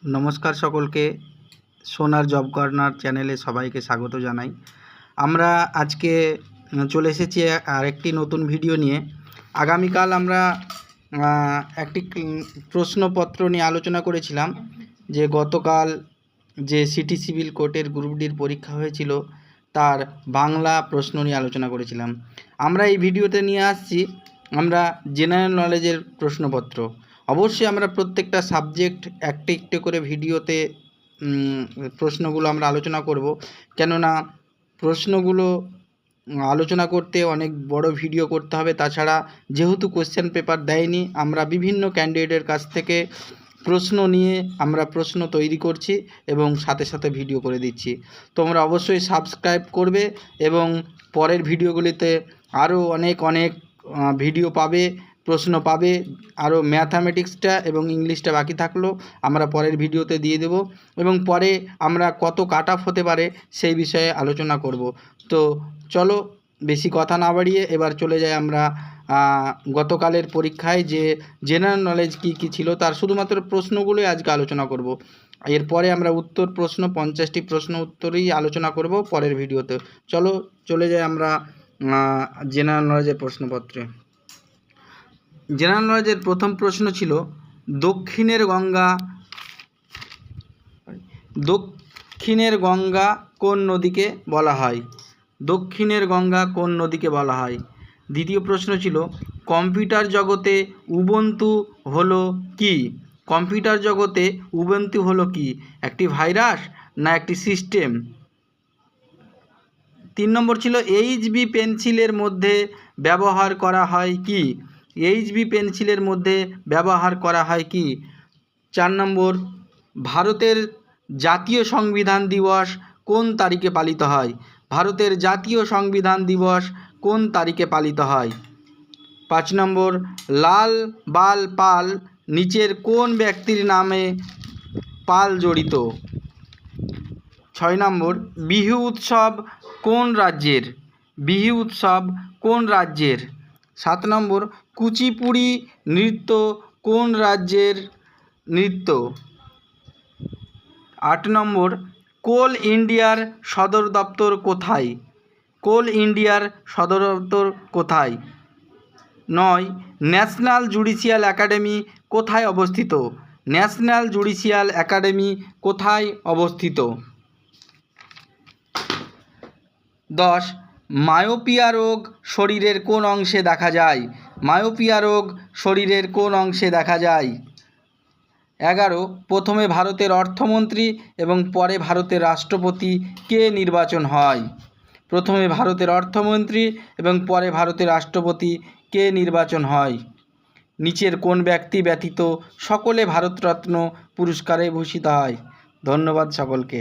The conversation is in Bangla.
নমস্কার সকলকে, সোনার জব কর্নার চ্যানেলে সবাইকে স্বাগত জানাই। আমরা আজকে চলে এসেছি আরেকটি নতুন ভিডিও নিয়ে। আগামীকাল আমরা একটি প্রশ্নপত্র নিয়ে আলোচনা করেছিলাম যে গতকাল যে সিটি সিভিল কোর্টের গ্রুপ ডির পরীক্ষা হয়েছিল তার বাংলা প্রশ্ন নিয়ে আলোচনা করেছিলাম। আমরা এই ভিডিওতে নিয়ে আসছি আমরা জেনারেল নলেজের প্রশ্নপত্র। অবশ্যই আমরা প্রত্যেকটা সাবজেক্ট একটি একটি করে ভিডিওতে প্রশ্নগুলো আমরা আলোচনা করব, কেননা প্রশ্নগুলো আলোচনা করতে অনেক বড় ভিডিও করতে হবে। তাছাড়া যেহেতু কোশ্চেন পেপার দেয়নি, আমরা বিভিন্ন ক্যান্ডিডেটের কাছ থেকে প্রশ্ন নিয়ে আমরা প্রশ্ন তৈরি করছি এবং সাথে সাথে ভিডিও করে দিচ্ছি। তোমরা অবশ্যই সাবস্ক্রাইব করবে এবং পরের ভিডিওগুলিতে আরও অনেক ভিডিও পাবে, প্রশ্ন পাবে। আরও ম্যাথামেটিক্সটা এবং ইংলিশটা বাকি থাকলো আমরা পরের ভিডিওতে দিয়ে দেব, এবং পরে আমরা কত কাট অফ হতে পারে সেই বিষয়ে আলোচনা করব। তো চলো বেশি কথা না বাড়িয়ে এবার চলে যাই আমরা গতকালের পরীক্ষায় যে জেনারেল নলেজ কী কী ছিল তার শুধুমাত্র প্রশ্নগুলোই আজকে আলোচনা করব। এরপরে আমরা উত্তর প্রশ্ন 50টি প্রশ্ন উত্তরই আলোচনা করব পরের ভিডিওতে। চলো চলে যাই আমরা জেনারেল নলেজের প্রশ্নপত্রে। জেনারেল নলেজের প্রথম প্রশ্ন ছিল দক্ষিণের গঙ্গা কোন নদীকে বলা হয়? দক্ষিণের গঙ্গা কোন নদীকে বলা হয়? দ্বিতীয় প্রশ্ন ছিল কম্পিউটার জগতে উবুন্টু হলো কি? কম্পিউটার জগতে উবুন্টু হলো কি? একটি ভাইরাস না একটি সিস্টেম? 3 নম্বর ছিল এইচবি পেন্সিলের মধ্যে ব্যবহার করা হয় কি? এইচবি পেন্সিলের মধ্যে ব্যবহার করা হয় কি? 4 নম্বর ভারতের জাতীয় সংবিধান দিবস কোন তারিখে পালিত হয়? ভারতের জাতীয় সংবিধান দিবস কোন তারিখে পালিত হয়? 5 নম্বর লাল বাল পাল নিচের কোন ব্যক্তির নামে পাল জড়িত? 6 নম্বর বিহু উৎসব কোন রাজ্যের? বিহু উৎসব কোন রাজ্যের? 7 নম্বর কুচিপুড়ি নৃত্য কোন রাজ্যের নৃত্য? 8 নম্বর কোল ইন্ডিয়ার সদর দপ্তর কোথায়? কোল ইন্ডিয়ার সদর দপ্তর কোথায়? 9 ন্যাশনাল জুডিশিয়াল একাডেমি কোথায় অবস্থিত? ন্যাশনাল জুডিশিয়াল একাডেমি কোথায় অবস্থিত? 10 মায়োপিয়া রোগ শরীরের কোন অংশে দেখা যায়? মায়োপিয়া রোগ শরীরের কোন অংশে দেখা যায়? 11 প্রথমে ভারতের অর্থমন্ত্রী এবং পরে ভারতের রাষ্ট্রপতি কে নির্বাচন হয়? প্রথমে ভারতের অর্থমন্ত্রী এবং পরে ভারতের রাষ্ট্রপতি কে নির্বাচন হয়? নিচের কোন ব্যক্তি ব্যতীত সকলে ভারতরত্ন পুরস্কারে ভূষিত হয়? ধন্যবাদ সকলকে।